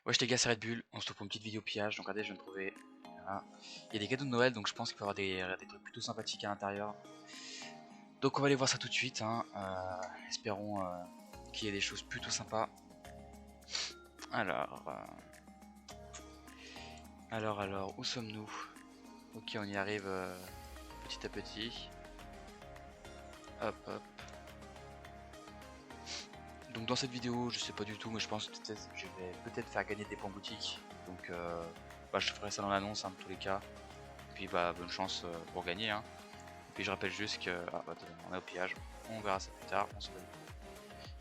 Wesh les gars, c'est Red Bull, on se retrouve pour une petite vidéo pillage. Donc regardez, je viens de trouver. Voilà. Il y a des cadeaux de Noël, donc je pense qu'il peut y avoir des trucs plutôt sympathiques à l'intérieur. Donc on va aller voir ça tout de suite, hein. Espérons qu'il y ait des choses plutôt sympas. Alors, où sommes-nous? Ok, on y arrive petit à petit. Hop, hop. Donc dans cette vidéo, je sais pas du tout, mais je pense que je vais peut-être faire gagner des points boutiques. Donc je ferai ça dans l'annonce, hein, dans tous les cas. Puis bah bonne chance pour gagner, hein. Et puis je rappelle juste que on est au pillage, on verra ça plus tard, on se voit.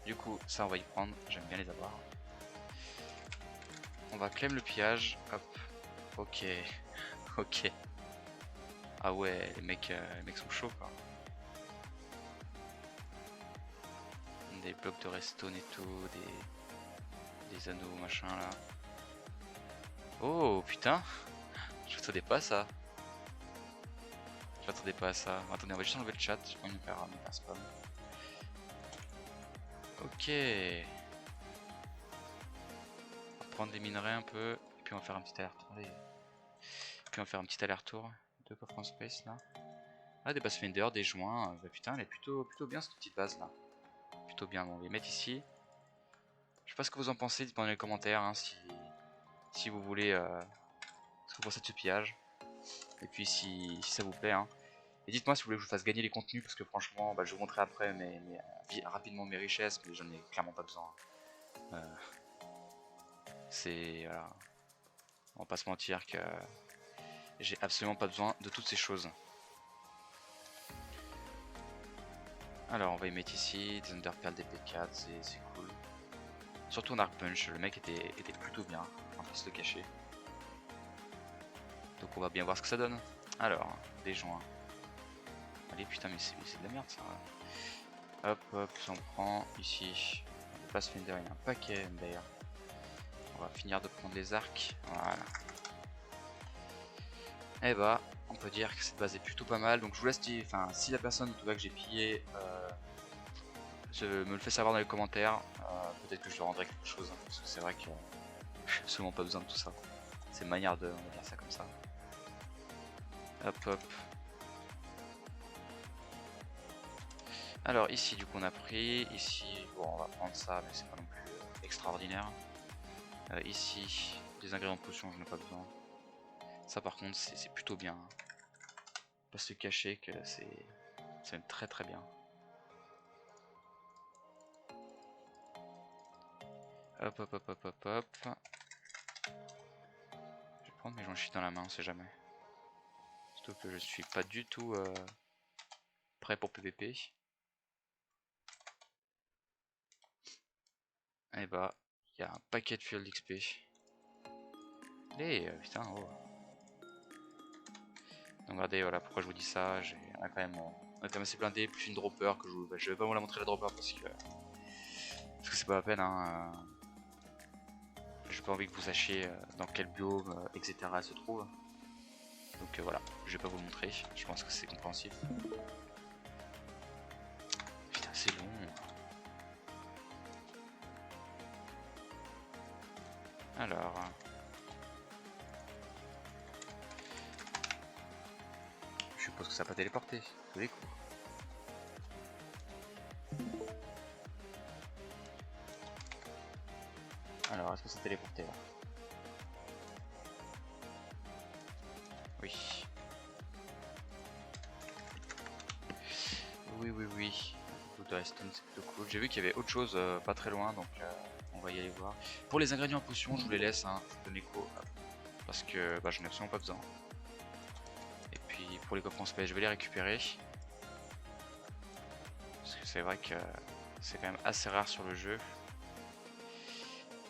Du coup ça on va y prendre, j'aime bien les avoir. On va claim le pillage, hop, ok, ok. Ah ouais, les mecs sont chauds quoi. Des blocs de redstone et tout, des anneaux machin là. Oh putain, je m'attendais pas à ça. Je m'attendais pas à ça. Attendez, on va juste enlever le chat, j'ai pas envie de me faire spam. Ok. On va prendre des minerais un peu, et puis on va faire un petit aller-retour. Puis on va faire un petit aller-retour. Deux coffres en space là. Ah, des bases fender, des joints. Bah putain, elle est plutôt bien cette petite base là. Plutôt bien, bon, on va les mettre ici. Je sais pas ce que vous en pensez, dites-moi dans les commentaires hein, si vous voulez ce que vous pensez de ce pillage. Et puis si ça vous plaît. Hein. Et dites-moi si vous voulez que je vous fasse gagner les contenus, parce que franchement, je vais vous montrer après rapidement mes richesses, mais j'en ai clairement pas besoin. C'est. Voilà. On va pas se mentir que j'ai absolument pas besoin de toutes ces choses. Alors on va y mettre ici, des Underpearl DP4, c'est cool. Surtout en Arc Punch, le mec était plutôt bien, on va se le cacher. Donc on va bien voir ce que ça donne. Alors, des joints. Allez putain mais c'est de la merde ça. Hop hop, ça on prend ici. Le Pass Fender, il y a un paquet d'ailleurs. On va finir de prendre les arcs, voilà. Et bah, on peut dire que cette base est plutôt pas mal. Donc je vous laisse dire, enfin si la personne en tout cas que j'ai pillé me le fait savoir dans les commentaires, peut-être que je leur rendrai quelque chose, hein, parce que c'est vrai que j'ai absolument pas besoin de tout ça. C'est une manière de, on va dire ça comme ça. Hop hop. Alors ici du coup on a pris, ici bon on va prendre ça mais c'est pas non plus extraordinaire. Ici des ingrédients de potion je n'ai pas besoin. Ça par contre c'est plutôt bien. Hein. Pas se cacher que c'est très très bien. Hop hop hop hop hop hop. Je vais prendre mes joints dans la main, on sait jamais. Surtout que je suis pas du tout prêt pour PVP. Et bah, il y a un paquet de fuel d'XP. Et putain, oh. Donc regardez, voilà pourquoi je vous dis ça. On a quand même assez blindé, plus une dropper que je vais pas vous la montrer la dropper parce que c'est pas la peine. Hein, j'ai pas envie que vous sachiez dans quel biome, etc. elle se trouve. Donc voilà, je vais pas vous le montrer. Je pense que c'est compréhensible. Putain, c'est long. Alors. Je suppose que ça n'a pas téléporté, tous les coups. Alors, est-ce que ça téléporté là? Oui. Oui. Beaucoup de redstone, c'est plutôt cool. J'ai vu qu'il y avait autre chose pas très loin, donc on va y aller voir. Pour les ingrédients en potion, je vous les laisse, hein, je donne écho, parce que j'en ai absolument pas besoin. Et puis pour les coffres en space, je vais les récupérer. Parce que c'est vrai que c'est quand même assez rare sur le jeu.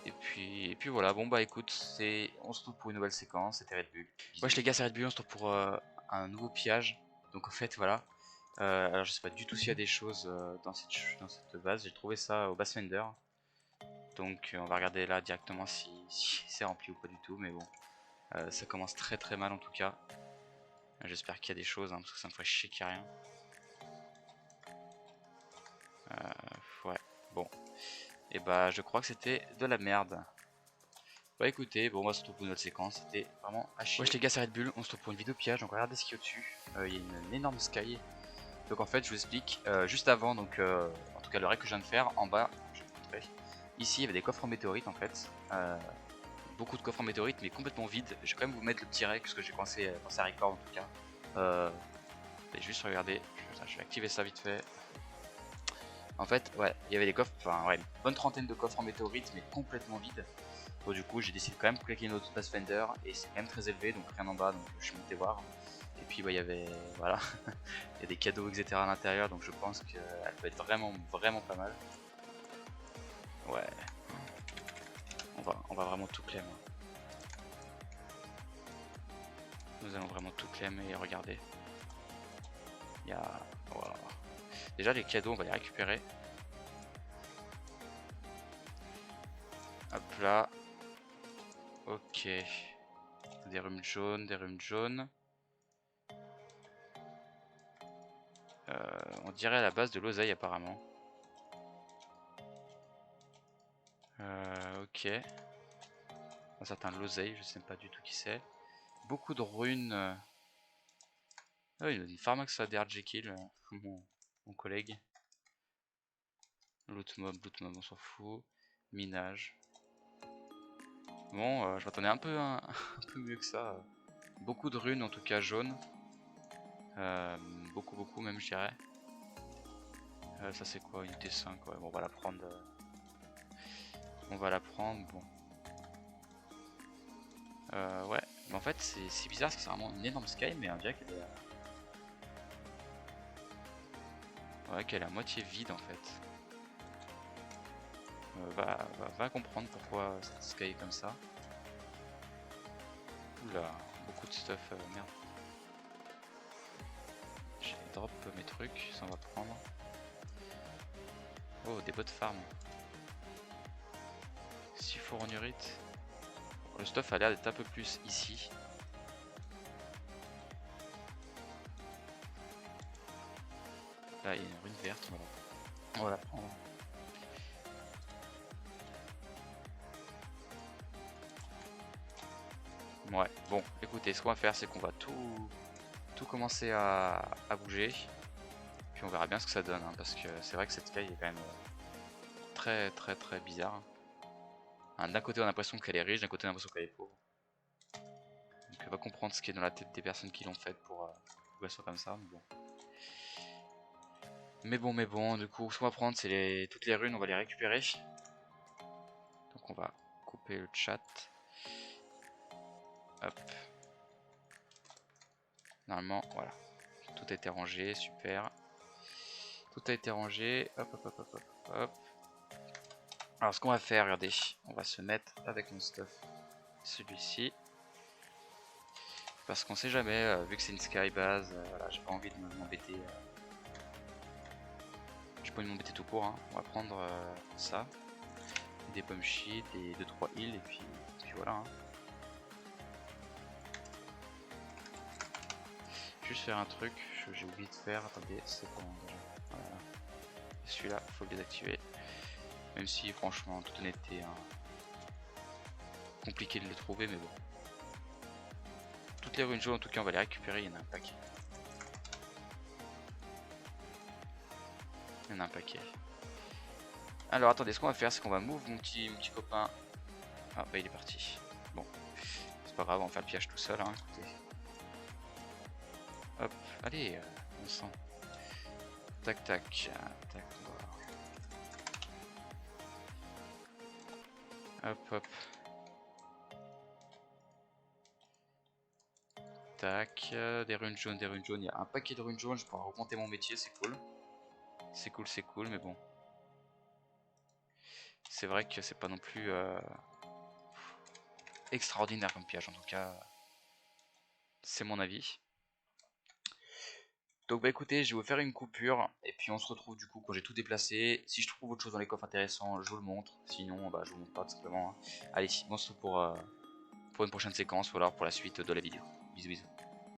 Et puis voilà, bon bah écoute, on se retrouve pour une nouvelle séquence, c'était Red Bull. Wesh les gars, c'est Red Bull, on se retrouve pour un nouveau pillage. Donc en fait voilà, alors je sais pas du tout s'il y a des choses dans cette base, j'ai trouvé ça au Bass Fender. Donc on va regarder là directement si c'est rempli ou pas du tout, mais bon, ça commence très très mal en tout cas. J'espère qu'il y a des choses, hein, parce que ça me ferait chier qu'il n'y a rien. Ouais, bon. Et bah je crois que c'était de la merde. Bah écoutez, bon, on va se retrouve pour une autre séquence, c'était vraiment à chier. Wesh les gars, c'est Red Bull, on se retrouve pour une vidéo pillage, donc regardez ce qu'il y a au-dessus. Il y a une énorme sky. Donc en fait, je vous explique, juste avant, donc en tout cas le raid que je viens de faire, en bas, je vais vous montrer. Ici, il y avait des coffres en météorite en fait. Beaucoup de coffres en météorite, mais complètement vides. Je vais quand même vous mettre le petit raid, parce que j'ai commencé à record en tout cas. Je vais juste regarder, je vais activer ça vite fait. En fait, ouais, il y avait des coffres, enfin ouais, une bonne trentaine de coffres en météorite, mais complètement vides. Bon, du coup, j'ai décidé quand même de claquer une autre Pathfinder, et c'est quand même très élevé, donc rien en bas, donc je suis monté voir. Et puis, bah, il y avait, voilà, il y a des cadeaux, etc. à l'intérieur, donc je pense qu'elle peut être vraiment, vraiment pas mal. Ouais, on va vraiment tout claim. Nous allons vraiment tout claim et regarder. Il y a, voilà. Déjà, les cadeaux, on va les récupérer. Hop là. Ok. Des rhumes jaunes, des rhumes jaunes. On dirait à la base de l'oseille apparemment. Ok. Un certain l'oseille, je sais pas du tout qui c'est. Beaucoup de runes. Ah oui, une Pharmax ADR Jekyll, mon collègue. Loot mob, on s'en fout. Minage. Bon, je m'attendais un peu mieux que ça. Beaucoup de runes en tout cas jaunes. Beaucoup même je dirais. Ça c'est quoi? Une T5, ouais, bon, on va la prendre. On va la prendre, bon. Ouais, mais en fait c'est bizarre parce que c'est vraiment une énorme sky, mais on dirait qu'elle est... Ouais, qu'elle est à moitié vide en fait. Va comprendre pourquoi cette sky est comme ça. Oula, beaucoup de stuff, merde. J'ai drop mes trucs, ça on va prendre. Oh, des bots farm. 6 fournurite. Le stuff a l'air d'être un peu plus ici. Là, il y a une rune verte, voilà. On va la prendre. Ouais, bon, écoutez, ce qu'on va faire, c'est qu'on va tout commencer à bouger. Puis on verra bien ce que ça donne, hein, parce que c'est vrai que cette sky est quand même très bizarre. Hein, d'un côté on a l'impression qu'elle est riche, d'un côté on a l'impression qu'elle est pauvre. Donc on va comprendre ce qui est dans la tête des personnes qui l'ont faite pour qu'elle soit comme ça, mais bon, du coup ce qu'on va prendre c'est toutes les runes, on va les récupérer. Donc on va couper le chat. Hop. Normalement, voilà. Tout a été rangé, super. Tout a été rangé. Hop. Alors ce qu'on va faire, regardez, on va se mettre avec mon stuff, celui-ci. Parce qu'on sait jamais, vu que c'est une sky base, voilà, j'ai pas envie de m'embêter. J'ai pas envie de m'embêter tout court, hein. On va prendre ça. Des pommes sheets, des 2-3 heals, et puis voilà. Hein. Juste faire un truc, j'ai oublié de faire, attendez, c'est bon déjà. Voilà. Celui-là, faut le désactiver. Même si franchement, en toute honnêteté, hein, compliqué de le trouver, mais bon. Toutes les runes jaunes en tout cas on va les récupérer, il y en a un paquet. Il y en a un paquet. Alors attendez, ce qu'on va faire c'est qu'on va move mon petit copain. Ah bah il est parti. Bon, c'est pas grave, on va faire le piège tout seul, hein, écoutez. Hop, allez, on sent. Tac tac, tac, hop. Tac, des runes jaunes, il y a un paquet de runes jaunes, je pourrais augmenter mon métier, c'est cool. C'est cool, mais bon. C'est vrai que c'est pas non plus extraordinaire comme piège, en tout cas, c'est mon avis. Donc bah écoutez, je vais vous faire une coupure, et puis on se retrouve du coup quand j'ai tout déplacé. Si je trouve autre chose dans les coffres intéressants, je vous le montre, sinon bah, je vous montre pas tout simplement. Allez, on se retrouve pour une prochaine séquence, ou alors pour la suite de la vidéo. Bisous bisous.